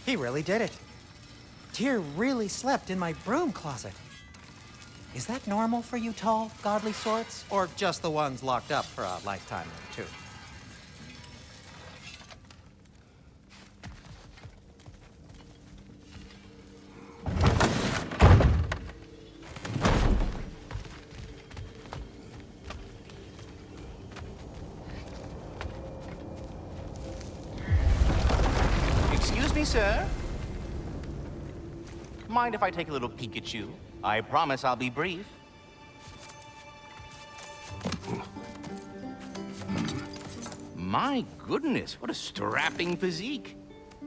He really did it. Tyr really slept in my broom closet. Is that normal for you tall, godly sorts? Or just the ones locked up for a lifetime or two? Excuse me, sir. Mind if I take a little peek at you? I promise I'll be brief. My goodness, what a strapping physique.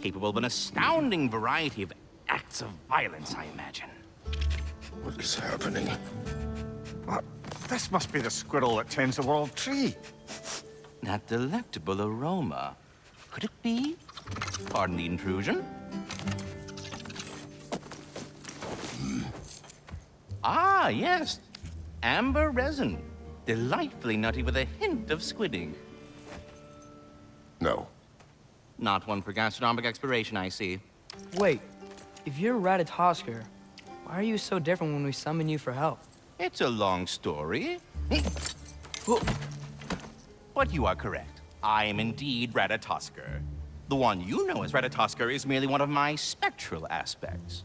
Capable of an astounding variety of acts of violence, I imagine. What is happening? This must be the squirrel that tends the world tree. That delectable aroma. Could it be? Pardon the intrusion. Ah, yes. Amber resin. Delightfully nutty with a hint of squidding. No. Not one for gastronomic exploration, I see. Wait, if you're Ratatosker, why are you so different when we summon you for help? It's a long story. But you are correct. I am indeed Ratatosker. The one you know as Ratatosker is merely one of my spectral aspects.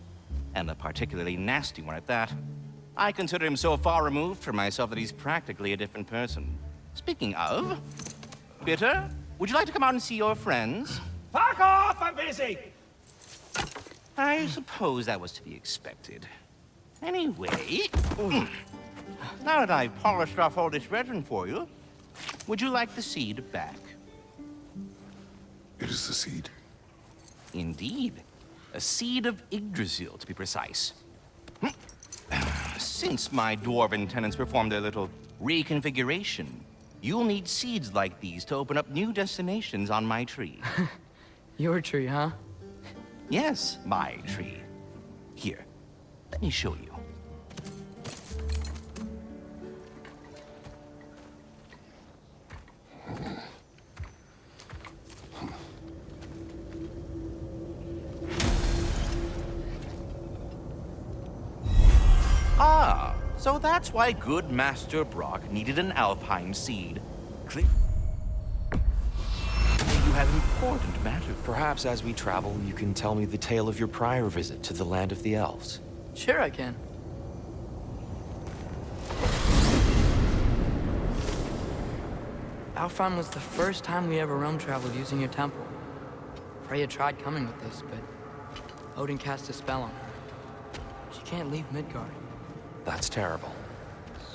And a particularly nasty one at that. I consider him so far removed from myself that he's practically a different person. Speaking of, Bitter, would you like to come out and see your friends? Fuck off! I'm busy! I suppose that was to be expected. Anyway, now that I've polished off all this resin for you, would you like the seed back? It is the seed. Indeed. A seed of Yggdrasil, to be precise. Since my dwarven tenants performed their little reconfiguration, you'll need seeds like these to open up new destinations on my tree. Your tree, huh? Yes, my tree. Here, let me show you. Ah, so that's why good Master Brock needed an Alfheim seed. You have important matters. Perhaps as we travel, you can tell me the tale of your prior visit to the land of the elves. Sure I can. Alfheim was the first time we ever realm traveled using your temple. Freya tried coming with us, but Odin cast a spell on her. She can't leave Midgard. That's terrible.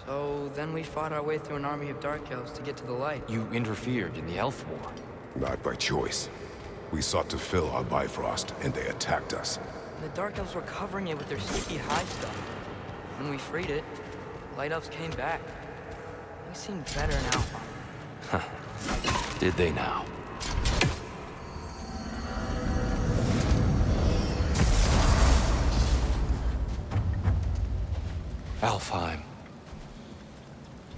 So then we fought our way through an army of dark elves to get to the light. You interfered in the elf war. Not by choice. We sought to fill our Bifrost, and they attacked us. The dark elves were covering it with their sticky hide stuff. When we freed it, light elves came back. They seemed better in Alfheim. Did they now? Alfheim.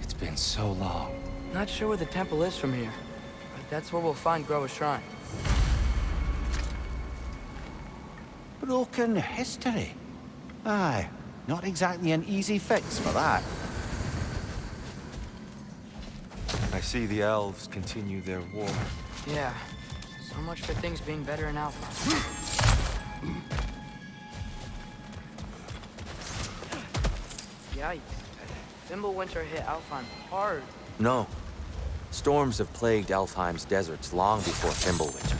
It's been so long. Not sure where the temple is from here, but that's where we'll find Groa's shrine. Broken history. Aye, not exactly an easy fix for that. I see the elves continue their war. Yeah, so much for things being better in Alpha. Yikes. Fimbulwinter hit Alfheim hard. No. Storms have plagued Alfheim's deserts long before Fimbulwinter.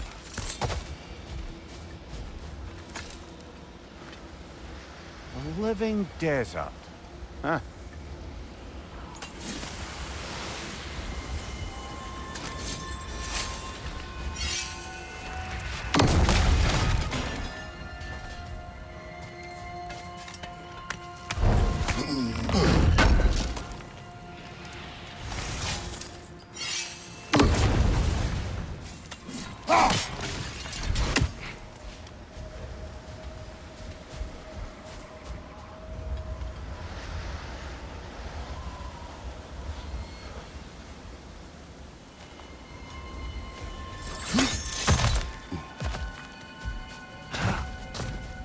A living desert. Huh?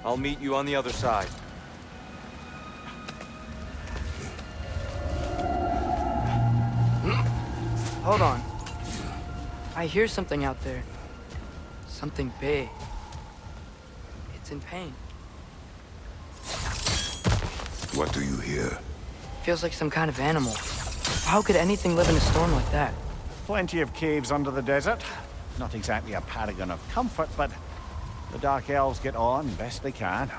I'll meet you on the other side. Hold on. I hear something out there. Something big. It's in pain. What do you hear? Feels like some kind of animal. How could anything live in a storm like that? Plenty of caves under the desert. Not exactly a paragon of comfort, but the Dark Elves get on best they can.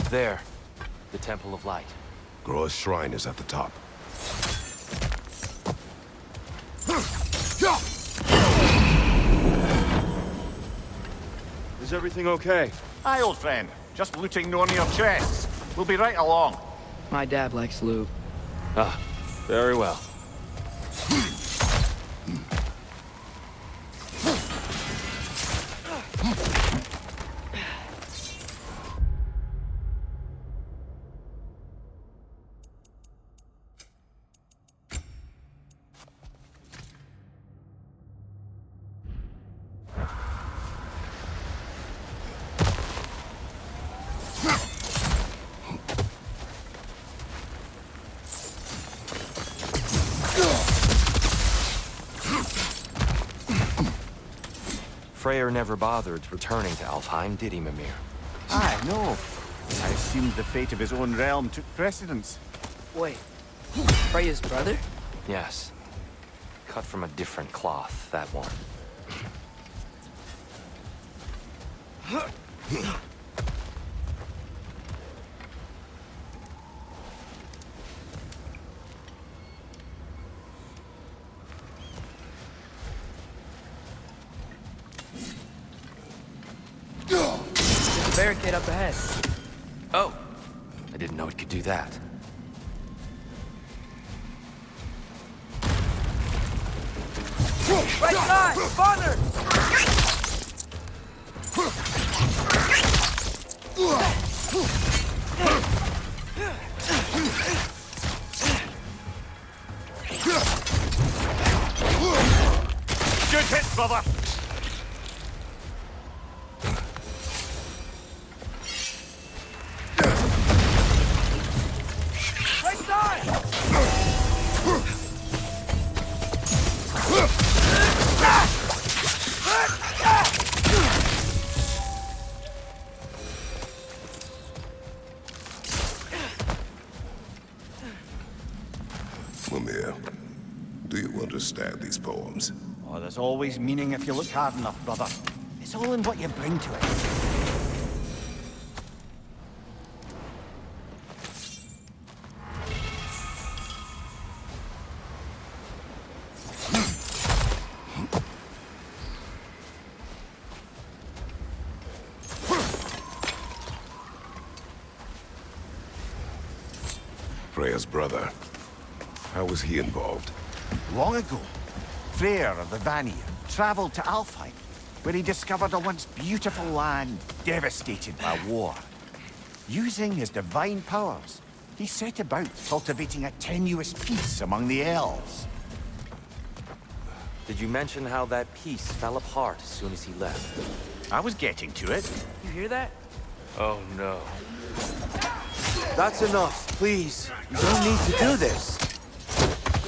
There. The Temple of Light. Groa's shrine is at the top. Is everything okay? Aye, old friend. Just looting one of your chests. We'll be right along. My dad likes loot. Ah, very well. Freyr never bothered returning to Alfheim, did he, Mimir? Aye, no. I assumed the fate of his own realm took precedence. Wait. Freya's brother? Yes. Cut from a different cloth, that one. There's a barricade up ahead. Oh! I didn't know it could do that. Right side! Farther! Good hit, brother! Right side! Mimir, do you understand these poems? Oh, there's always meaning if you look hard enough, brother. It's all in what you bring to it. Freya's brother. How was he involved? Long ago, Freyr of the Vanir traveled to Alfheim, where he discovered a once beautiful land devastated by war. Using his divine powers, he set about cultivating a tenuous peace among the elves. Did you mention how that piece fell apart as soon as he left? I was getting to it. You hear that? Oh, no. That's enough, please. You don't need to do this.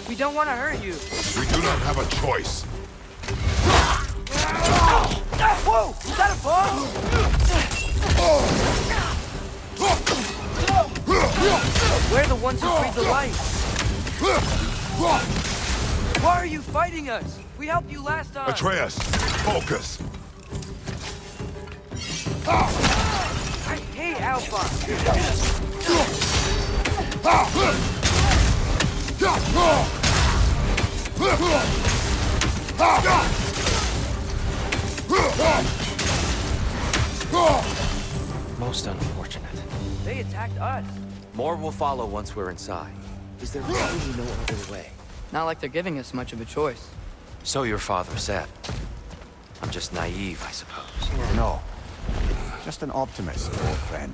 We don't want to hurt you. We do not have a choice. Whoa! Is that a bomb? We're the ones who breathe the light. Why are you fighting us? We helped you last time. Atreus, focus. I hate Alpha. Most unfortunate. They attacked us. More will follow once we're inside. Is there really no other way? Not like they're giving us much of a choice. So your father said. I'm just naive, I suppose. No. Just an optimist, old friend.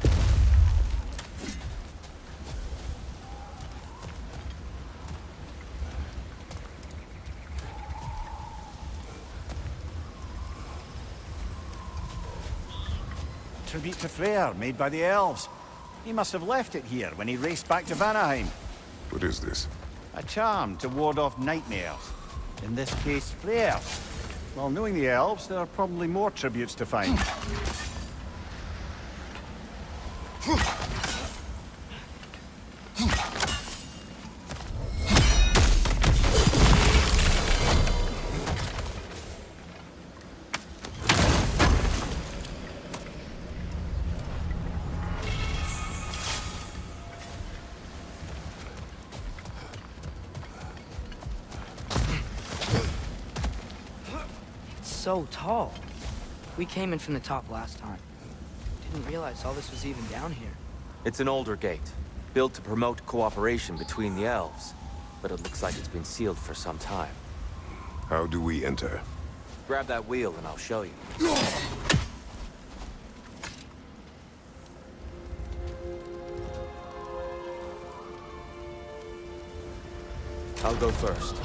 Tribute to Freyr, made by the elves. He must have left it here when he raced back to Vanaheim. What is this? A charm to ward off nightmares. In this case, Freyr. Well, knowing the elves, there are probably more tributes to find. So tall. We came in from the top last time. Didn't realize all this was even down here. It's an older gate, built to promote cooperation between the elves. But it looks like it's been sealed for some time. How do we enter? Grab that wheel and I'll show you. I'll go first.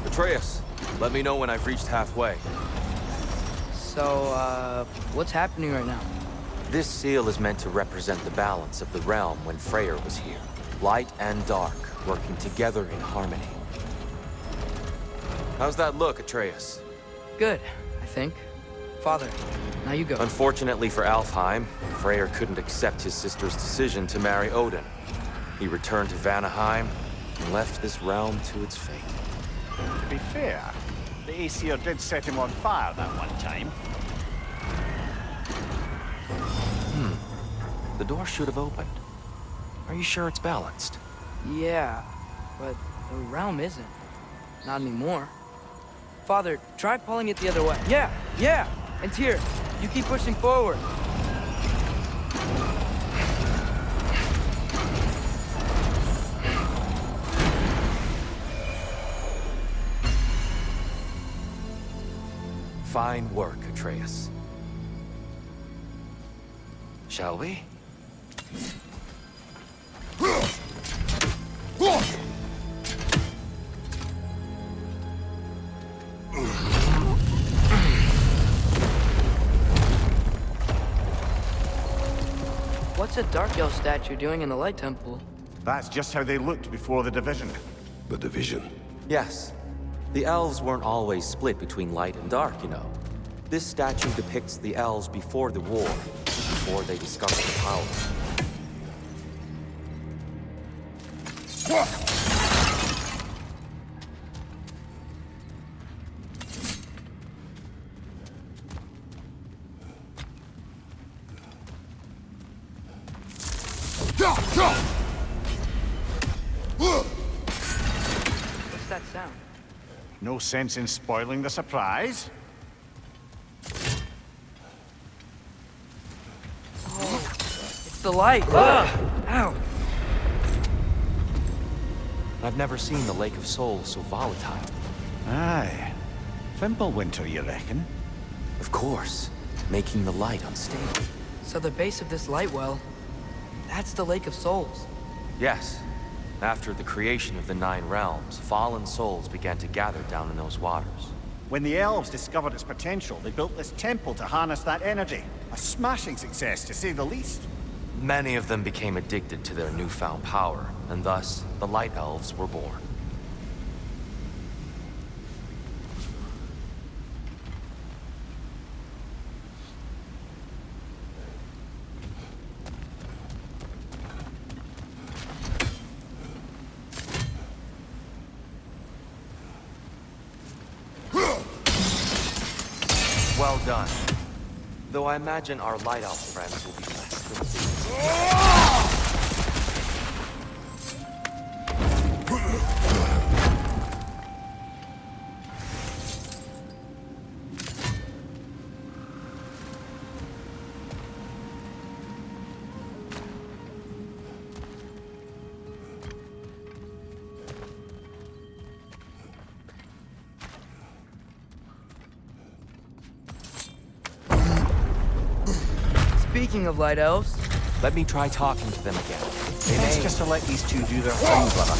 Atreus, let me know when I've reached halfway. So, what's happening right now? This seal is meant to represent the balance of the realm when Freyr was here. Light and dark, working together in harmony. How's that look, Atreus? Good, I think. Father, now you go. Unfortunately for Alfheim, Freyr couldn't accept his sister's decision to marry Odin. He returned to Vanaheim and left this realm to its fate. To be fair, the Aesir did set him on fire that one time. The door should have opened. Are you sure it's balanced? Yeah, but the realm isn't. Not anymore. Father, try pulling it the other way. Yeah! And Tyr, you keep pushing forward. Fine work, Atreus. Shall we? What's a Dark Elf statue doing in the Light Temple? That's just how they looked before the division. The division. Yes. The elves weren't always split between light and dark, you know. This statue depicts the elves before the war, before they discovered the power. What's that sound? No sense in spoiling the surprise. It's the light! Ugh! Ow! I've never seen the Lake of Souls so volatile. Aye. Fimbulwinter, you reckon? Of course, making the light unstable. So the base of this light well, that's the Lake of Souls. Yes. After the creation of the Nine Realms, fallen souls began to gather down in those waters. When the elves discovered its potential, they built this temple to harness that energy. A smashing success, to say the least. Many of them became addicted to their newfound power, and thus, the Light Elves were born. Well done. Though I imagine our Light Elf friends will be less than pleased. Speaking of light elves, Let me try talking to them again. Maybe it's just to let these two do their thing, brother.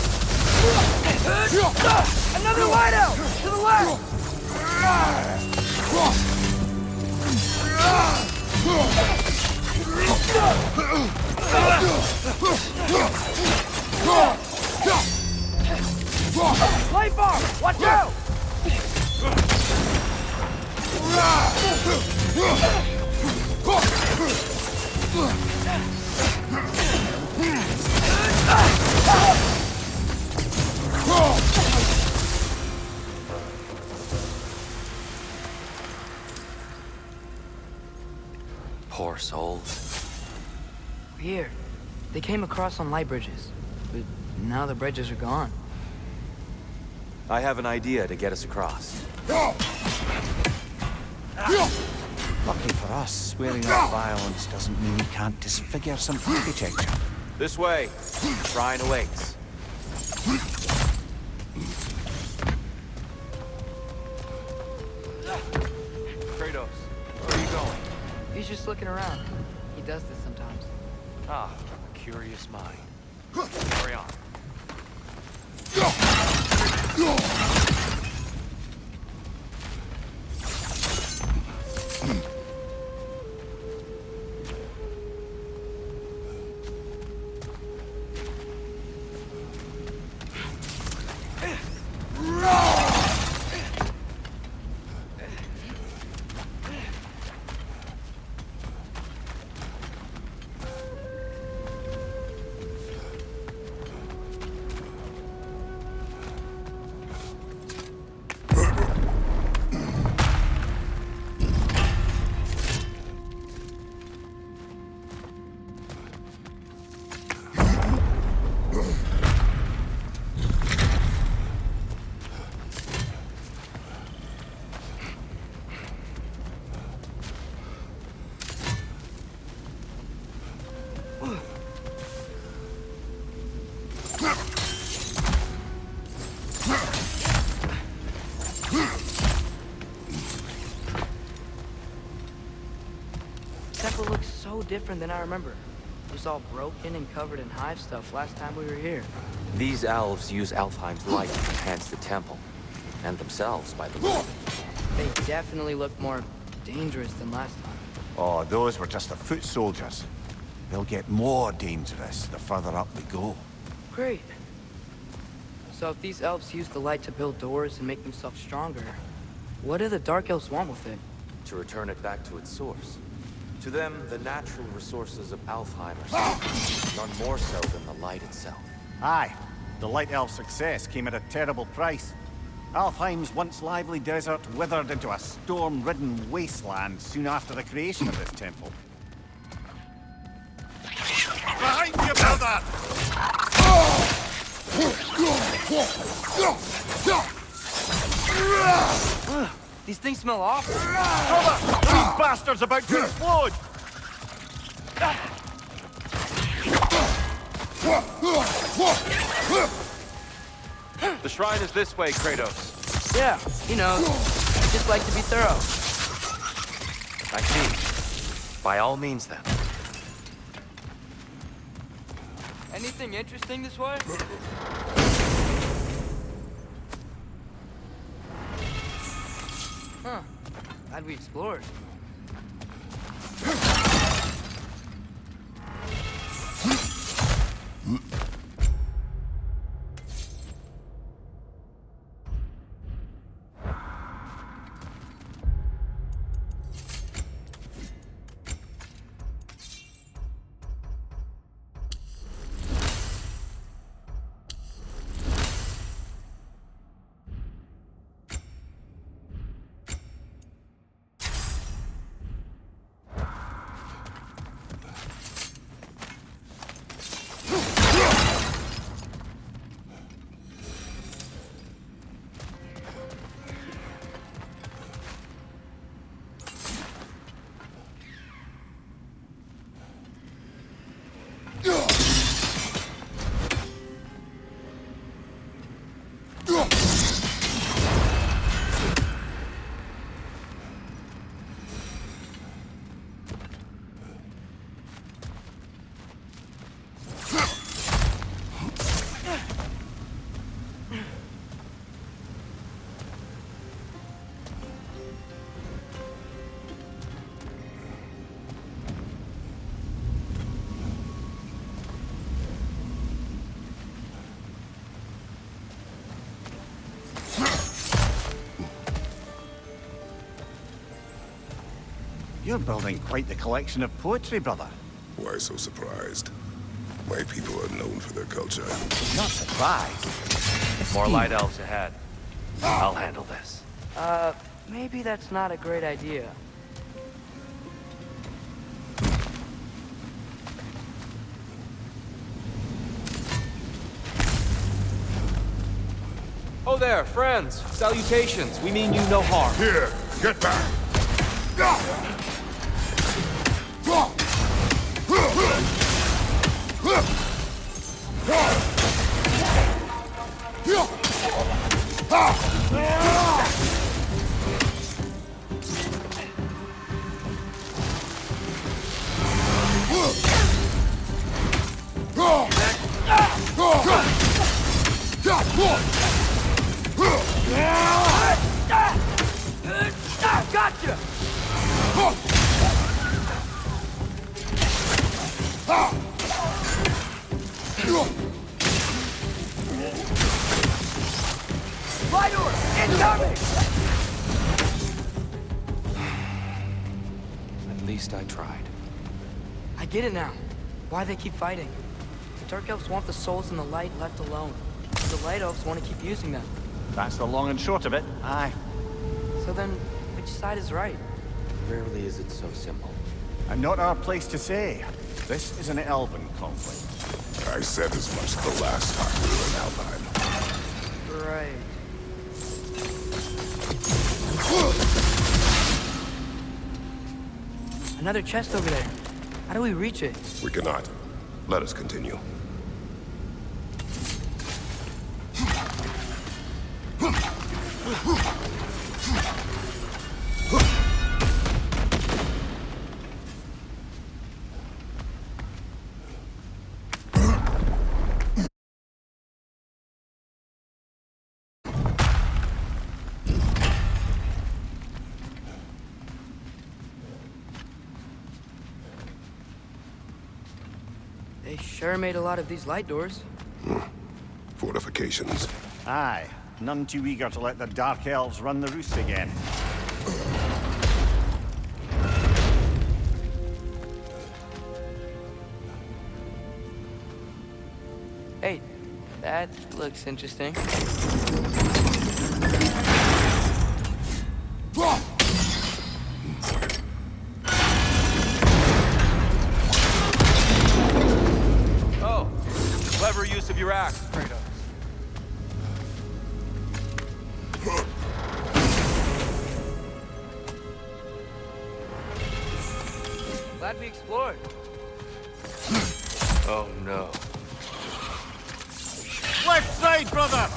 another light elf to the left. Light bar, watch out! Poor souls. Weird. They came across on light bridges, but now the bridges are gone. I have an idea to get us across. Lucky for us, swearing off violence doesn't mean we can't disfigure some architecture. This way. Shrine awaits. Kratos, where are you going? He's just looking around. He does this sometimes. Ah, a curious mind. Carry on. Temple looks so different than I remember. It was all broken and covered in hive stuff last time we were here. These elves use Alfheim's light to enhance the temple. And themselves, by the way. They definitely look more dangerous than last time. Oh, those were just the foot soldiers. They'll get more dangerous the further up we go. Great. So if these elves use the light to build doors and make themselves stronger, what do the Dark Elves want with it? To return it back to its source. To them, the natural resources of Alfheim are sacred, none more so than the light itself. Aye, the Light Elf's success came at a terrible price. Alfheim's once lively desert withered into a storm-ridden wasteland soon after the creation of this temple. Behind you, brother! These things smell awful. Cover! These bastards about to explode! The shrine is this way, Kratos. Yeah, you know, I just like to be thorough. I see. By all means, then. Anything interesting this way? Huh. Glad we explored. You're building quite the collection of poetry, brother. Why so surprised? My people are known for their culture. Not surprised. More light elves ahead. I'll handle this. Maybe that's not a great idea. Oh there, friends. Salutations. We mean you no harm. Here, get back! Gotcha! Lightor! Incoming! At least I tried. I get it now. Why they keep fighting. The Dark Elves want the souls in the light left alone. The Light Elves want to keep using them. That's the long and short of it. Aye. So then, which side is right? Rarely is it so simple. And not our place to say. This is an elven conflict. I said as much the last time we were in Alfheim. Right. Another chest over there. How do we reach it? We cannot. Let us continue. They sure made a lot of these light doors. Fortifications. Aye. None too eager to let the Dark Elves run the roost again. Hey, that looks interesting. Oh, clever use of your axe, Kratos. Glad we explored. Oh no. Left side, brother!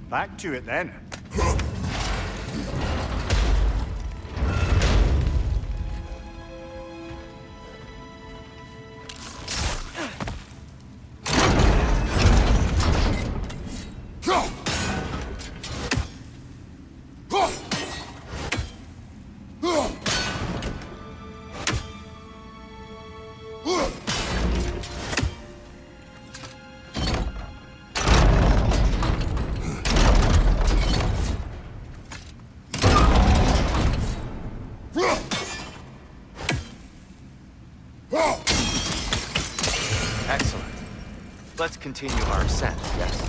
Back to it then. Excellent. Let's continue our ascent, yes.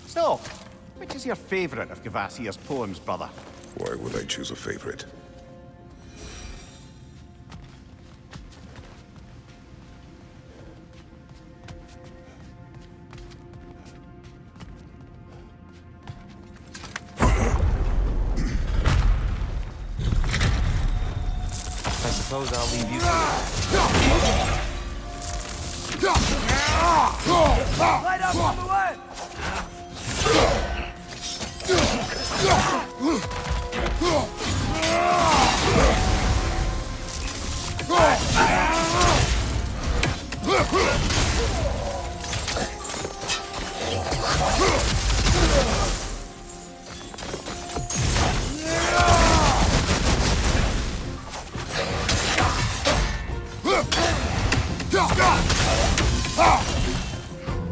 So, which is your favorite of Kvasir's poems, brother? Why would I choose a favorite? I suppose I'll leave you to it. Light up on the way!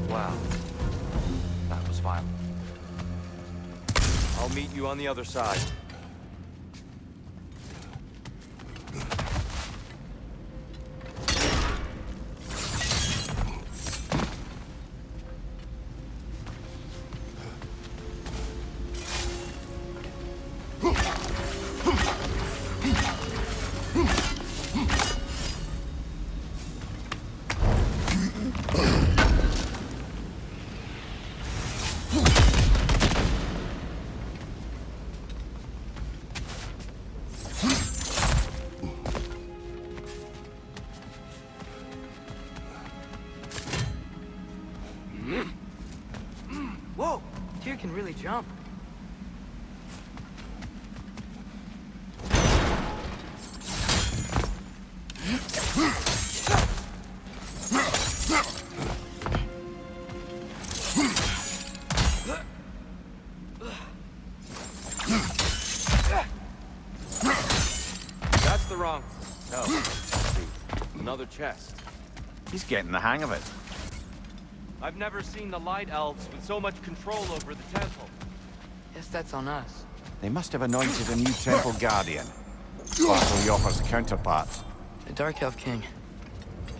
Wow. That was violent. I'll meet you on the other side. Whoa! Tyr can really jump. That's the wrong... No. See, another chest. He's getting the hang of it. I've never seen the Light Elves with so much control over the temple. Guess that's on us. They must have anointed a new temple guardian. Possibly offers a counterpart. The Dark Elf King.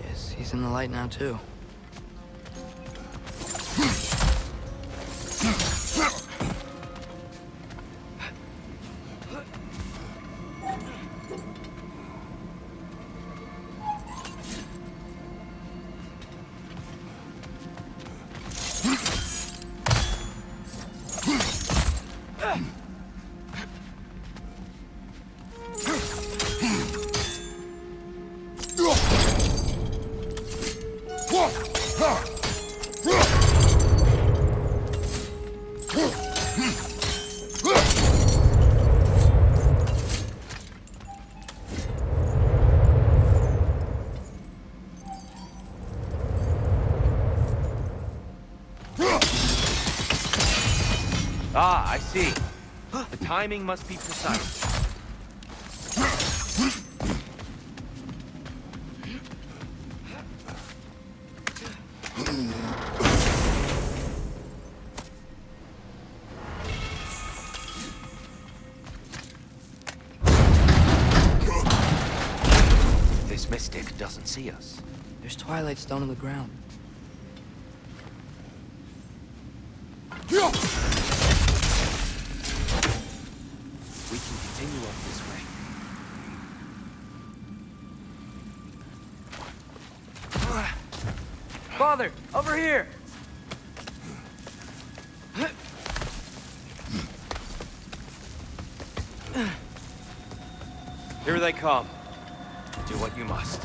Guess he's in the light now, too. Ah, I see. The timing must be precise. This mystic doesn't see us. There's Twilight Stone on the ground. We can continue up this way. Father, over here! Here they come. Do what you must.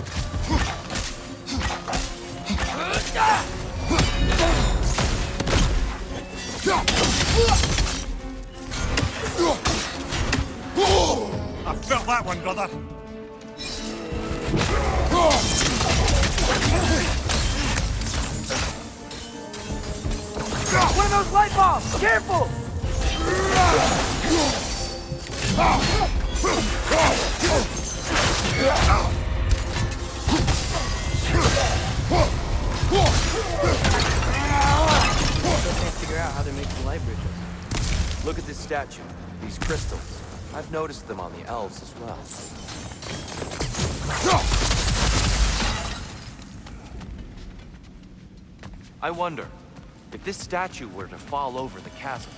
I felt that one, brother. One of those light bulbs! Careful! Still can't figure out how they're making light bridges. Look at this statue, these crystals. I've noticed them on the elves as well. I wonder, if this statue were to fall over the chasm,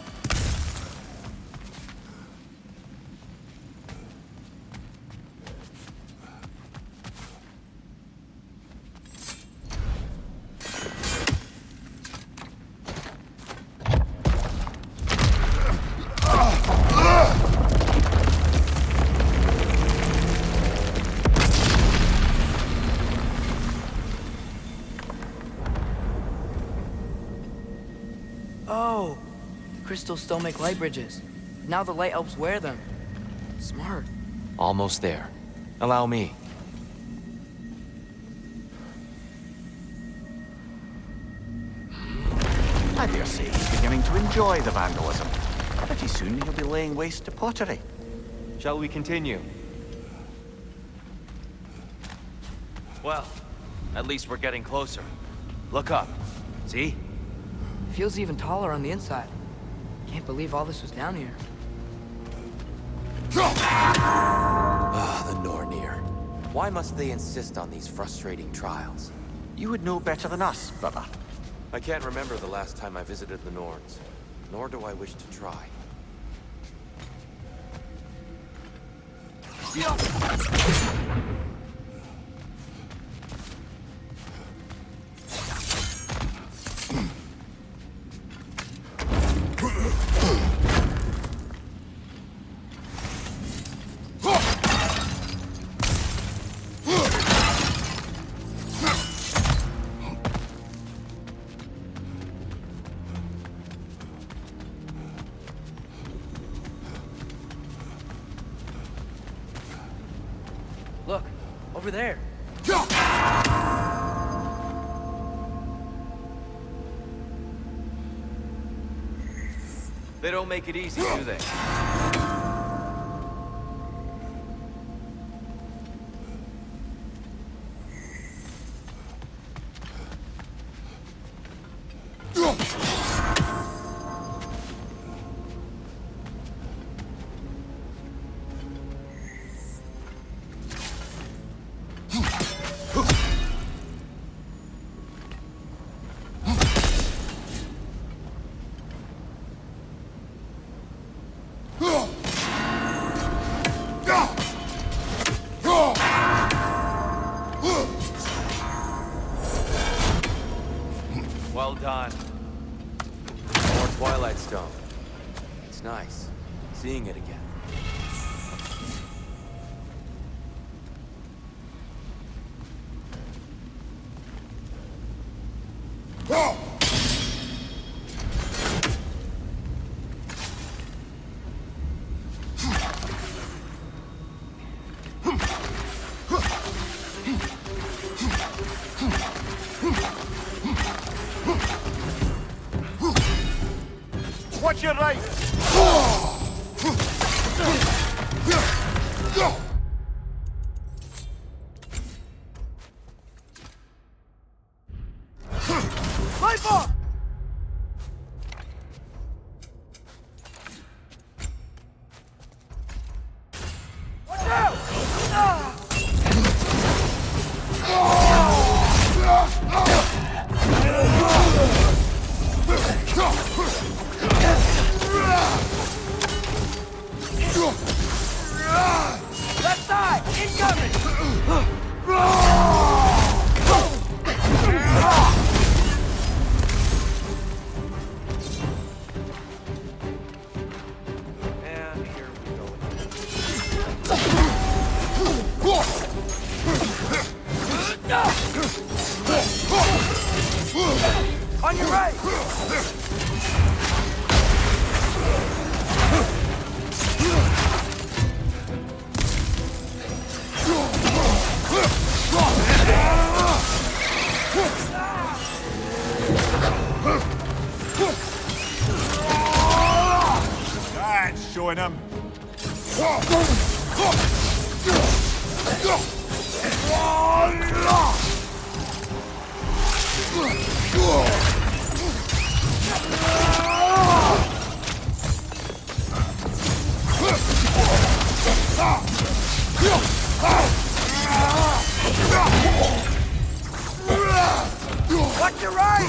Oh, the crystals still make light bridges. Now the light elves wear them. Smart. Almost there. Allow me. I dare say he's beginning to enjoy the vandalism. Pretty soon he'll be laying waste to pottery. Shall we continue? Well, at least we're getting closer. Look up. See? Feels even taller on the inside. Can't believe all this was down here. Ah, the Nornir. Why must they insist on these frustrating trials? You would know better than us, brother. I can't remember the last time I visited the Norns, nor do I wish to try. Look, over there. They don't make it easy, do they? Well done. More Twilight Stone. It's nice, seeing it again. Watch your right! Light bomb! Watch out! Left side! Incoming! And here we go. On your right! That's showing him. Watch your right!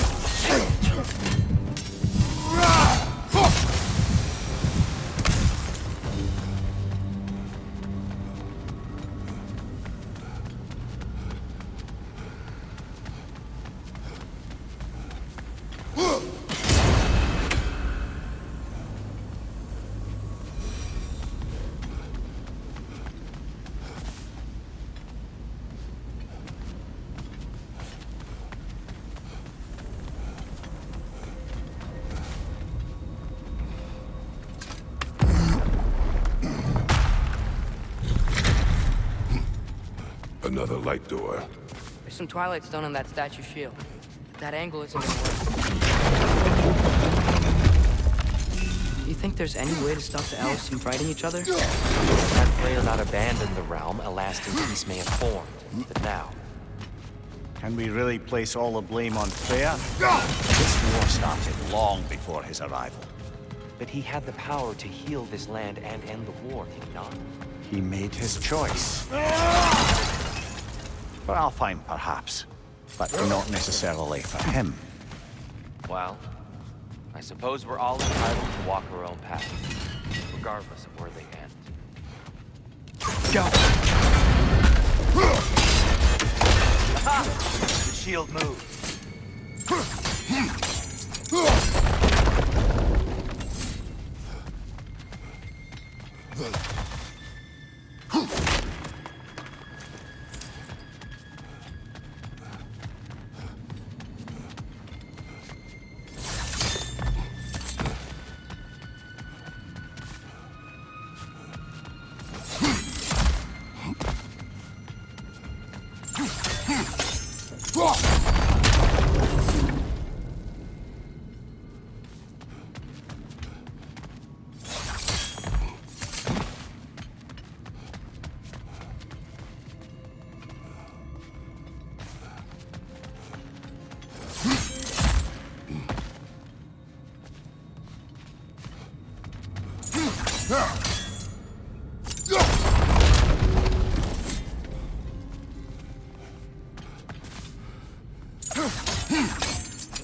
another light door. There's some Twilight Stone on that statue shield. That angle isn't gonna work. Do you think there's any way to stop the elves from fighting each other? Had Freya not abandoned the realm, a lasting peace may have formed. But now, Can we really place all the blame on Freya? This war started long before his arrival. but he had the power to heal this land and end the war, did he not? He made his choice. For Alfheim, perhaps, but not necessarily for him. Well, I suppose we're all entitled to walk our own path, regardless of where they end. Go! Aha! The shield moved.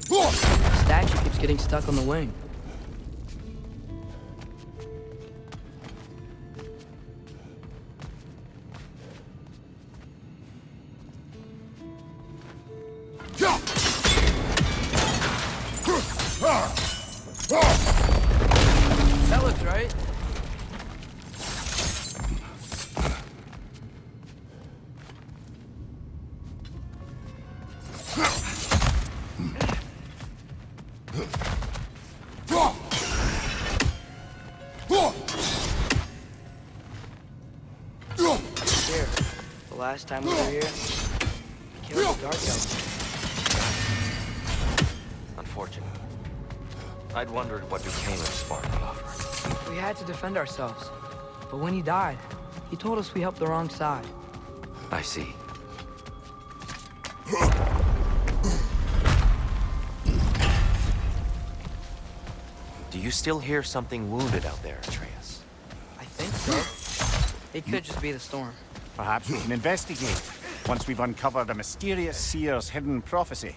The statue keeps getting stuck on the wing. That looks right. Here, the last time we were here, we killed the Dark Elf. Unfortunate. I'd wondered what became of Spartan offer. We had to defend ourselves. But when he died, he told us we helped the wrong side. I see. Do you still hear something wounded out there, Atreus? I think so. It could just be the storm. Perhaps we can investigate, once we've uncovered a mysterious seer's hidden prophecy.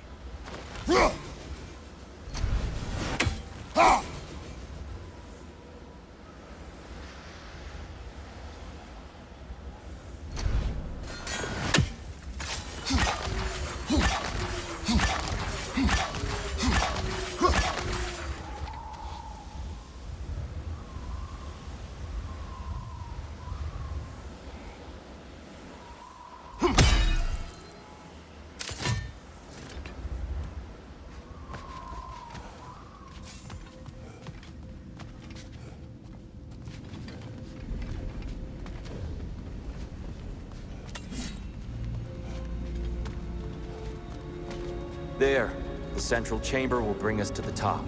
There, the central chamber will bring us to the top,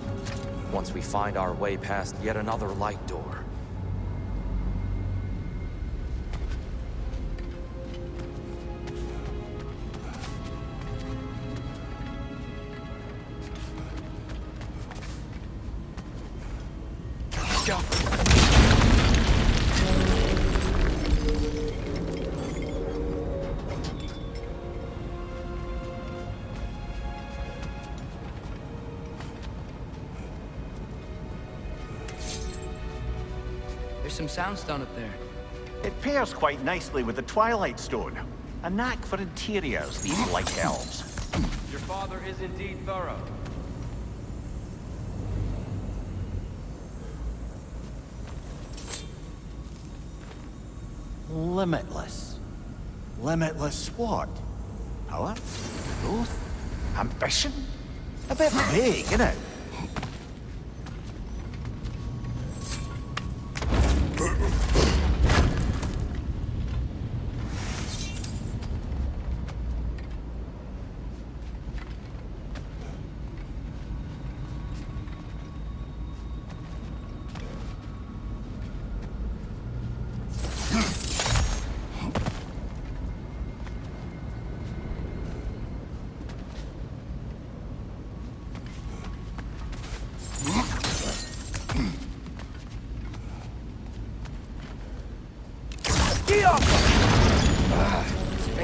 once we find our way past yet another light door. There's some soundstone up there. It pairs quite nicely with the Twilight Stone. A knack for interiors, these light elves. Your father is indeed thorough. Limitless. Limitless what? Power? Growth? Ambition? A bit vague, isn't it?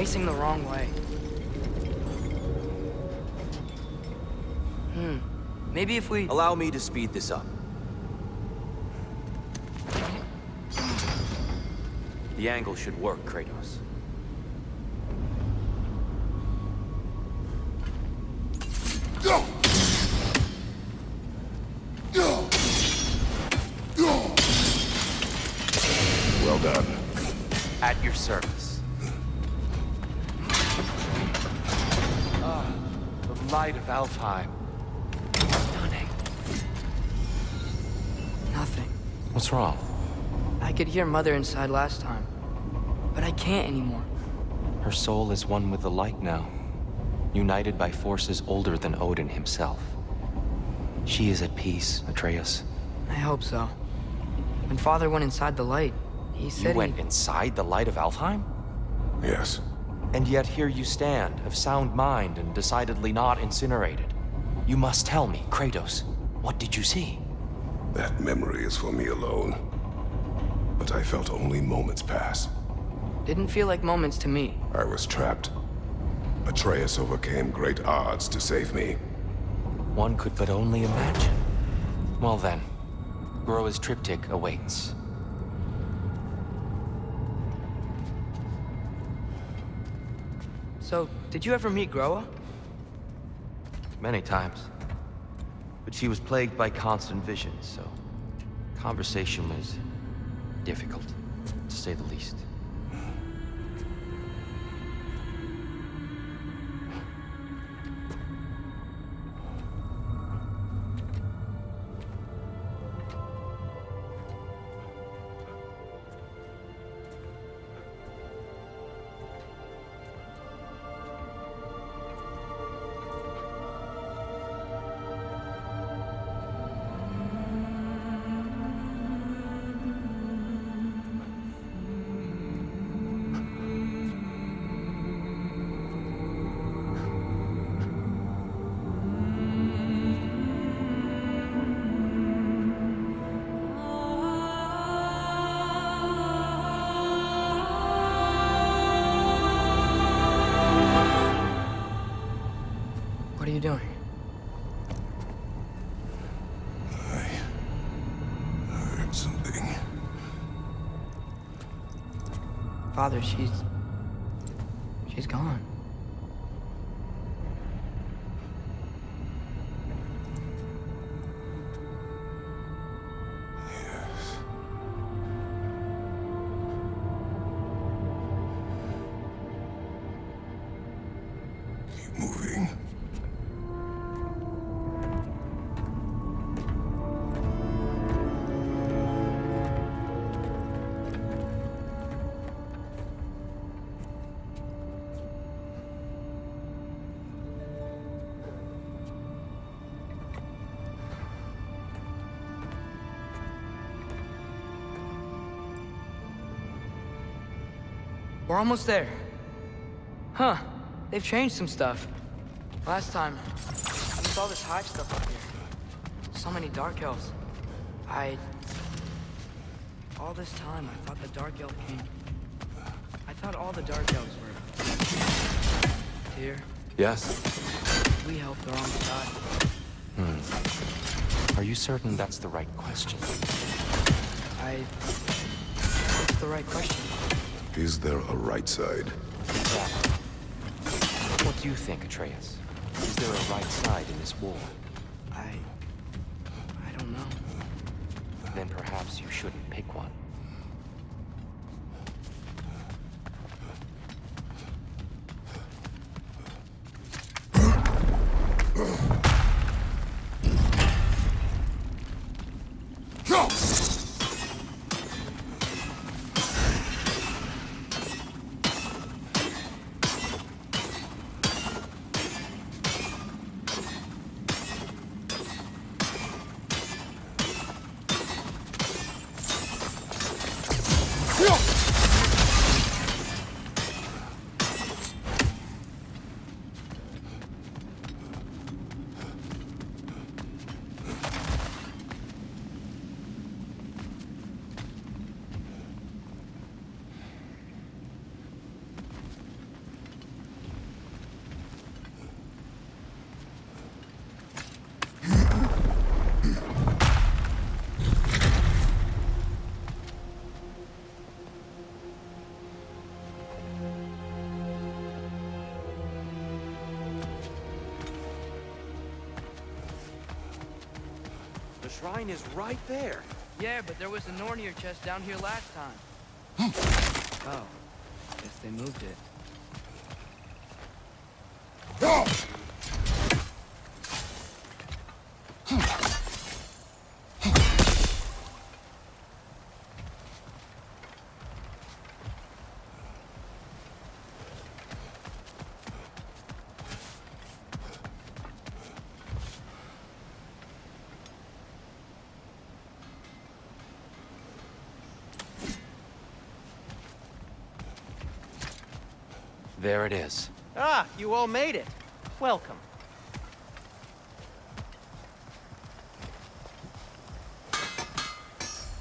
facing the wrong way. Maybe if we... Allow me to speed this up. The angle should work, Kratos. Well done. At your service. The light of Alfheim. Stunning. Nothing. What's wrong? I could hear Mother inside last time, but I can't anymore. Her soul is one with the light now, united by forces older than Odin himself. She is at peace, Atreus. I hope so. When Father went inside the light, he said You went inside the light of Alfheim? Yes. And yet here you stand, of sound mind and decidedly not incinerated. You must tell me, Kratos, what did you see? That memory is for me alone. But I felt only moments pass. Didn't feel like moments to me. I was trapped. Atreus overcame great odds to save me. One could but only imagine. Well then, Groa's triptych awaits. So, did you ever meet Groa? Many times. But she was plagued by constant visions, so conversation was difficult, to say the least. What are you doing? I heard something. Father, she's gone. Yes. Keep moving. We're almost there. Huh. They've changed some stuff. Last time, there was all this hive stuff up here. So many Dark Elves. All this time, I thought the Dark Elf King... I thought all the Dark Elves were... Tyr, Yes? we helped the wrong side. Are you certain that's the right question? What's the right question? Is there a right side? Exactly. What do you think, Atreus? Is there a right side in this war? I don't know. Then perhaps you shouldn't pick one. shrine is right there. Yeah, but there was a Nornir chest down here last time. Oh, guess they moved it. There it is. Ah, you all made it. Welcome.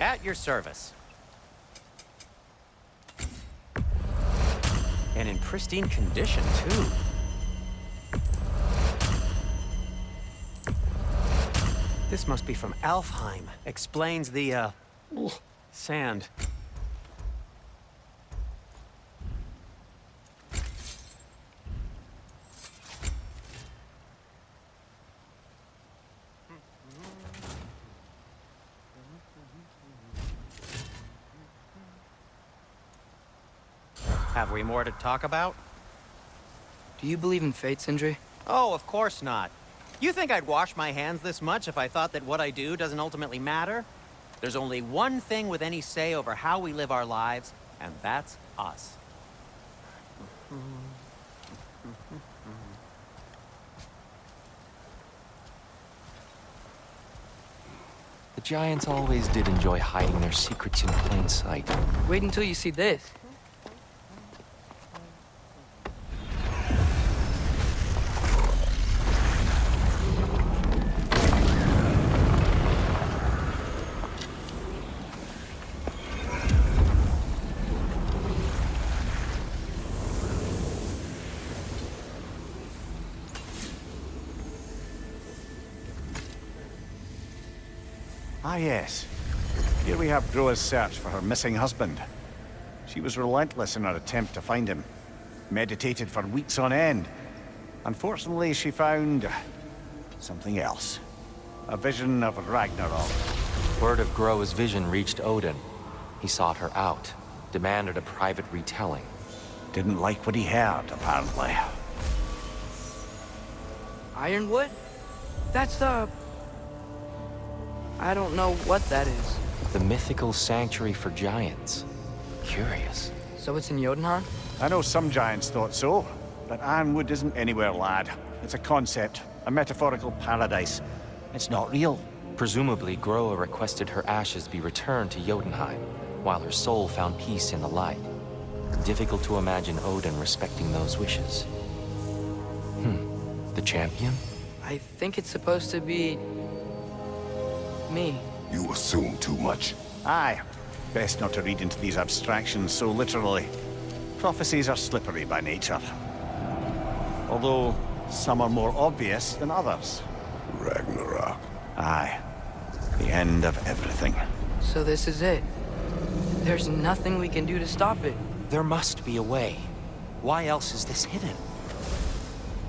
At your service. And in pristine condition, too. This must be from Alfheim. Explains the, sand. Have we more to talk about? Do you believe in fate, Sindri? Oh, of course not. You think I'd wash my hands this much if I thought that what I do doesn't ultimately matter? There's only one thing with any say over how we live our lives, and that's us. The Giants always did enjoy hiding their secrets in plain sight. Wait until you see this. Ah, yes. Here we have Groa's search for her missing husband. She was relentless in her attempt to find him. Meditated for weeks on end. Unfortunately, she found something else. A vision of Ragnarok. Word of Groa's vision reached Odin. He sought her out, demanded a private retelling. Didn't like what he heard, apparently. Ironwood? That's the... I don't know what that is. The mythical sanctuary for giants. Curious. So it's in Jotunheim? I know some giants thought so, but Ironwood isn't anywhere, lad. It's a concept, a metaphorical paradise. It's not real. Presumably, Groa requested her ashes be returned to Jotunheim, while her soul found peace in the light. Difficult to imagine Odin respecting those wishes. The champion? I think it's supposed to be... me. You assume too much. Aye. Best not to read into these abstractions so literally. Prophecies are slippery by nature. Although, some are more obvious than others. Ragnarok. Aye. The end of everything. So this is it. There's nothing we can do to stop it. There must be a way. Why else is this hidden?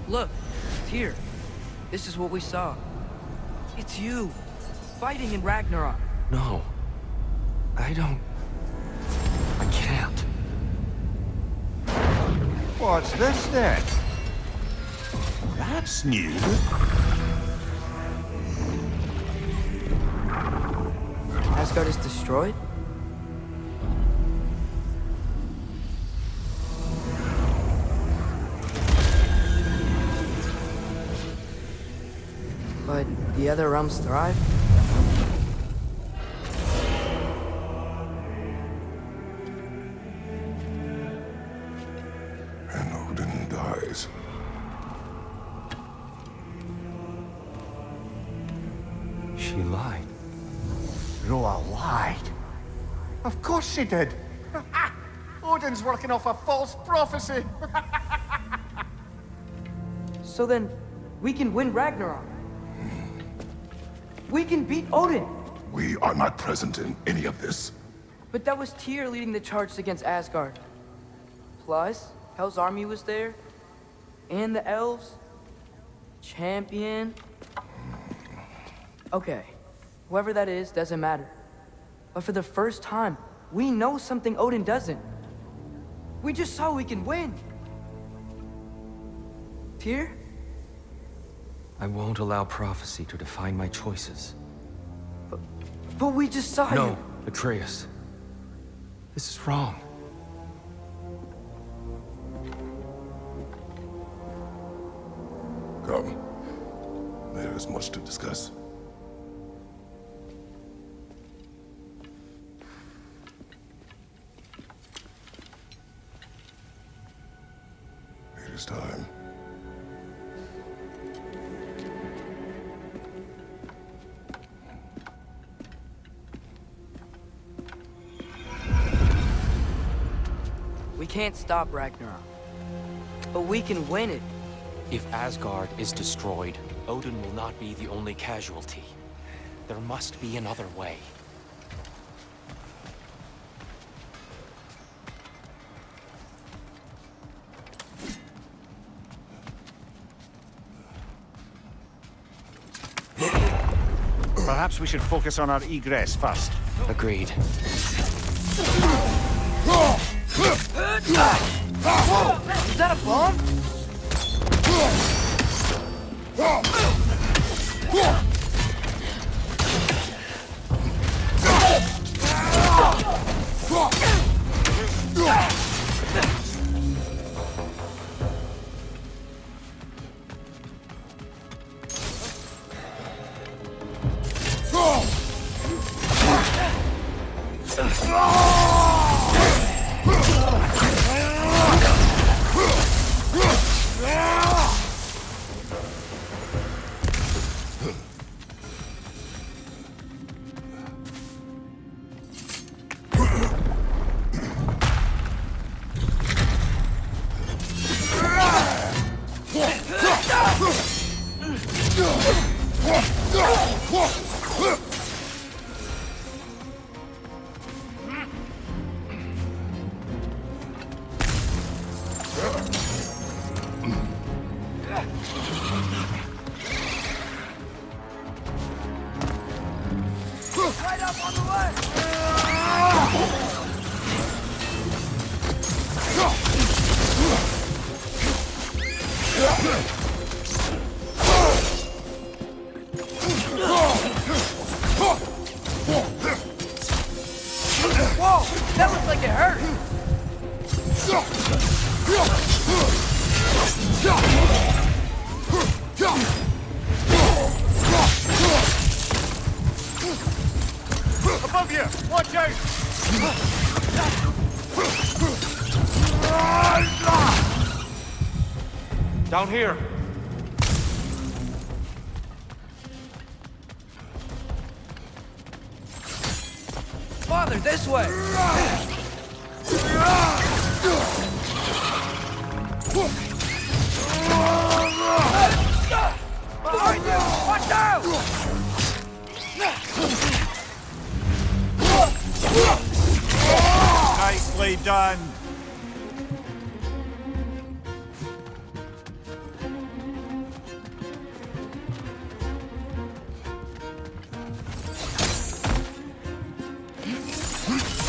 Look, it's here. This is what we saw. It's you, fighting in Ragnarok. No. I can't. What's this then? That's new. Asgard is destroyed? But the other realms thrive? And Odin dies. She lied. Groa lied. Of course she did. Odin's working off a false prophecy. So then, we can win Ragnarok. We can beat Odin. We are not present in any of this. But that was Tyr leading the charge against Asgard. Plus, Hell's army was there. And the elves. Champion. Okay. Whoever that is doesn't matter. But for the first time, we know something Odin doesn't. We just saw we can win. Tyr? I won't allow prophecy to define my choices. But we just saw you. No, Atreus. This is wrong. Come. There is much to discuss. It is time. We can't stop Ragnarok. But we can win it. If Asgard is destroyed, Odin will not be the only casualty. There must be another way. Perhaps we should focus on our egress first. Agreed. Is that a bomb? Right up on the left! Whoa! That looks like it hurt! Above you! Watch out! Down here! Father, this way! Behind you! Watch out! Nicely done.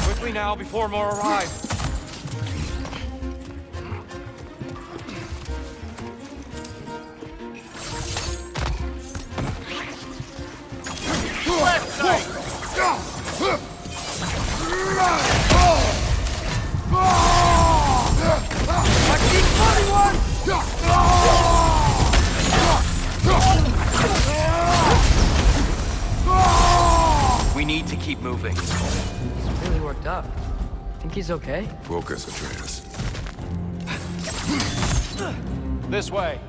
Quickly now, before more arrive! We need to keep moving. He's really worked up. Think he's okay? Focus, Atreus. This way.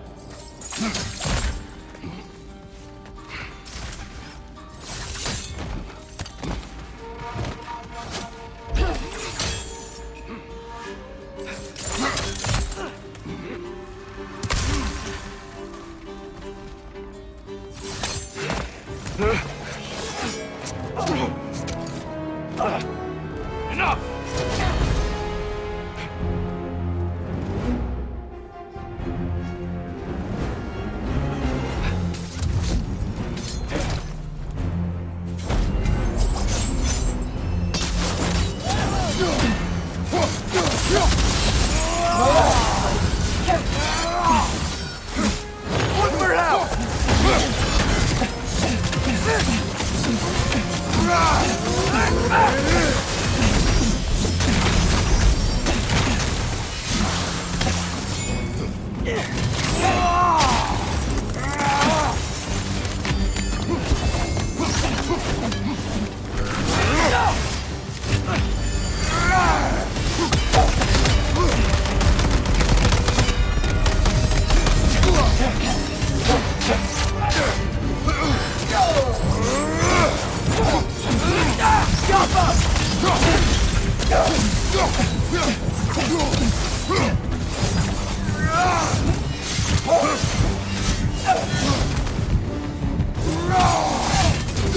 Enough!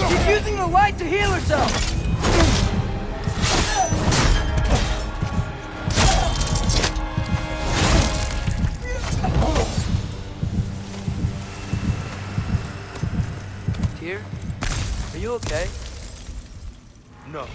She's using the light to heal herself! Tyr, are you okay? No.